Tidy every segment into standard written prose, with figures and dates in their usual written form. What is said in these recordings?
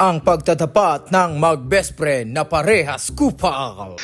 ang pagtatapat ng mag-best friend na parehas kupal.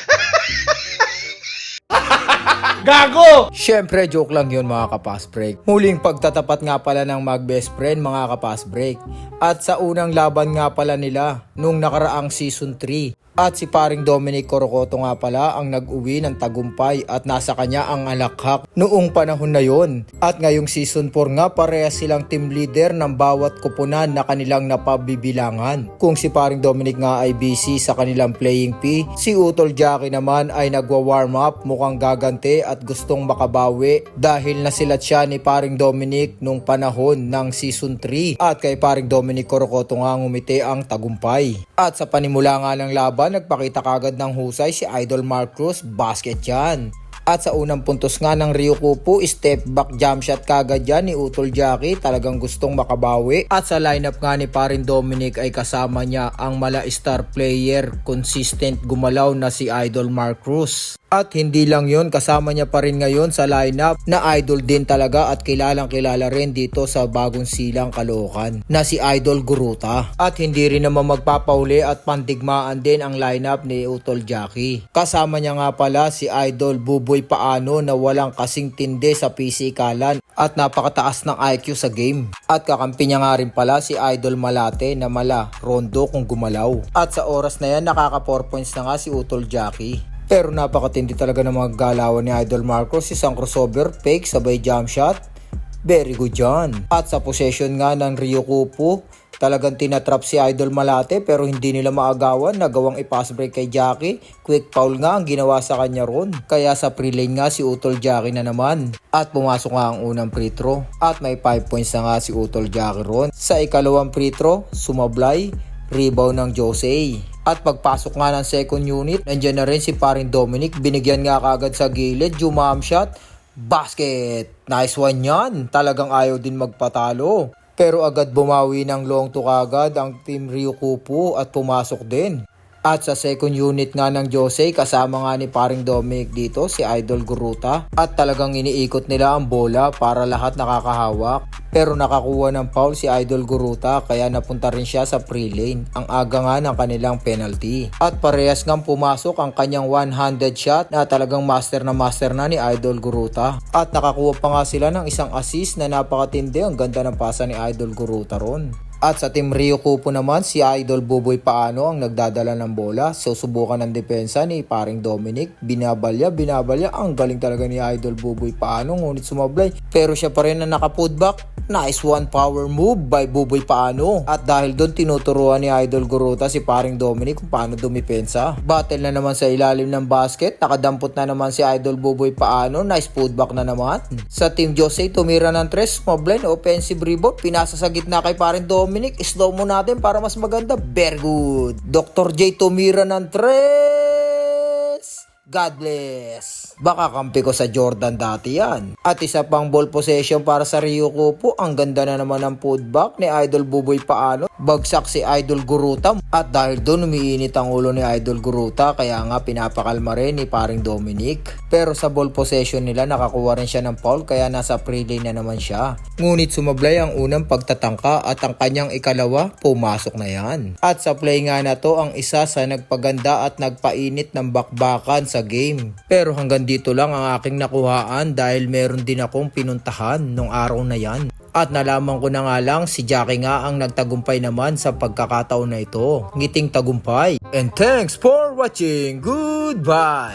Gago! Syempre, joke lang yun mga kapas break. Muling pagtatapat nga pala ng mag-best friend mga kapas break. At sa unang laban nga pala nila nung nakaraang season 3. At si paring Dominic Corocoto nga pala ang nag-uwi ng tagumpay at nasa kanya ang alakhak noong panahon na yon. At ngayong season 4 nga parehas silang team leader ng bawat kupunan na kanilang napabibilangan. Kung si paring Dominic nga ay busy sa kanilang playing P, si Utol Jackie naman ay nagwa-warm up, mukhang gagante at gustong makabawi dahil nasilat siya ni paring Dominic nung panahon ng season 3. At kay paring Dominic Corocoto nga ngumiti ang tagumpay. At sa panimula nga ng laban, nagpakita kagad ng husay si Idol Mark Cruz, basket yan. At sa unang puntos nga ng Ryukupu, step back jump shot kagad yan ni Utol Jackie, talagang gustong makabawi. At sa lineup nga ni paring Dominic ay kasama niya ang mala star player, consistent gumalaw na si Idol Mark Cruz. At hindi lang yon, kasama niya pa rin ngayon sa lineup na idol din talaga at kilalang kilala rin dito sa bagong silang Caloocan na si Idol Guruta. At hindi rin naman magpapauli at pandigmaan din ang lineup ni Utol Jackie. Kasama niya nga pala si Idol Buboy Paano na walang kasing tindi sa pisikalan at napakataas ng IQ sa game. At kakampi niya nga rin pala si Idol Malate na mala rondo kung gumalaw. At sa oras na yan nakaka 4 points na nga si Utol Jackie. Pero napakatindi talaga ng mga galawan ni Idol Marcos, isang crossover, fake, sabay jump shot. Very good yan. At sa possession nga ng Ryukupu, talagang tinatrap si Idol Malate pero hindi nila maagawan, nagawang i-pass break kay Jackie. Quick foul nga ang ginawa sa kanya ron. Kaya sa pre-lane nga si Utol Jackie na naman. At pumasok nga ang unang free throw. At may 5 points na nga si Utol Jackie ron. Sa ikalawang free throw, sumablay, rebound ng Jose. At pagpasok nga ng second unit, nandiyan na rin si paring Dominic. Binigyan nga kagad sa gilid, jumam shot, basket. Nice one yan. Talagang ayaw din magpatalo. Pero agad bumawi ng long to kagad ang team Ryukupu at pumasok din. At sa second unit nga ng Jose, kasama nga ni paring Dominic dito si Idol Guruta. At talagang iniikot nila ang bola para lahat nakakahawak. Pero nakakuha ng foul si Idol Guruta kaya napunta rin siya sa pre-lane. Ang aga nga ng kanilang penalty. At parehas nga pumasok ang kanyang one-handed shot na talagang master na ni Idol Guruta. At nakakuha pa nga sila ng isang assist na napakatindi. Ang ganda ng pasa ni Idol Guruta ron. At sa team Ryukupu naman, si Idol Buboy Paano ang nagdadala ng bola. Susubukan ng depensa ni paring Dominic. Binabalya. Ang galing talaga ni Idol Buboy Paano, ngunit sumablay. Pero siya pa rin na naka-putback. Nice one power move by Buboy Paano. At dahil doon tinuturuan ni Idol Guruta si paring Dominic kung paano dumipensa. Battle na naman sa ilalim ng basket. Nakadampot na naman si Idol Buboy Paano. Nice putback na naman. Sa team Jose, tumira ng 3. Moblin, offensive rebound. Pinasa sa gitna kay paring Dominic. Slow mo natin para mas maganda. Very good. Dr. J tumira ng 3. God bless. Baka kampi ko sa Jordan dati yan. At isa pang ball possession para sa Ryukupu. Ang ganda na naman ng putback ni Idol Buboy Paano. Bagsak si Idol Guruta. At dahil doon umiinit ang ulo ni Idol Guruta, kaya nga pinapakalma rin ni paring Dominic. Pero sa ball possession nila nakakuha rin siya ng foul kaya nasa pre-lane na naman siya. Ngunit sumablay ang unang pagtatangka at ang kanyang ikalawa pumasok na yan. At sa play nga na to ang isa sa nagpaganda at nagpainit ng bakbakan sa game. Pero hanggang dito lang ang aking nakuhaan dahil meron din akong pinuntahan nung araw na yan. At nalaman ko na nga lang si Jackie nga ang nagtagumpay naman sa pagkakataon na ito. Ngiting tagumpay. And thanks for watching. Goodbye!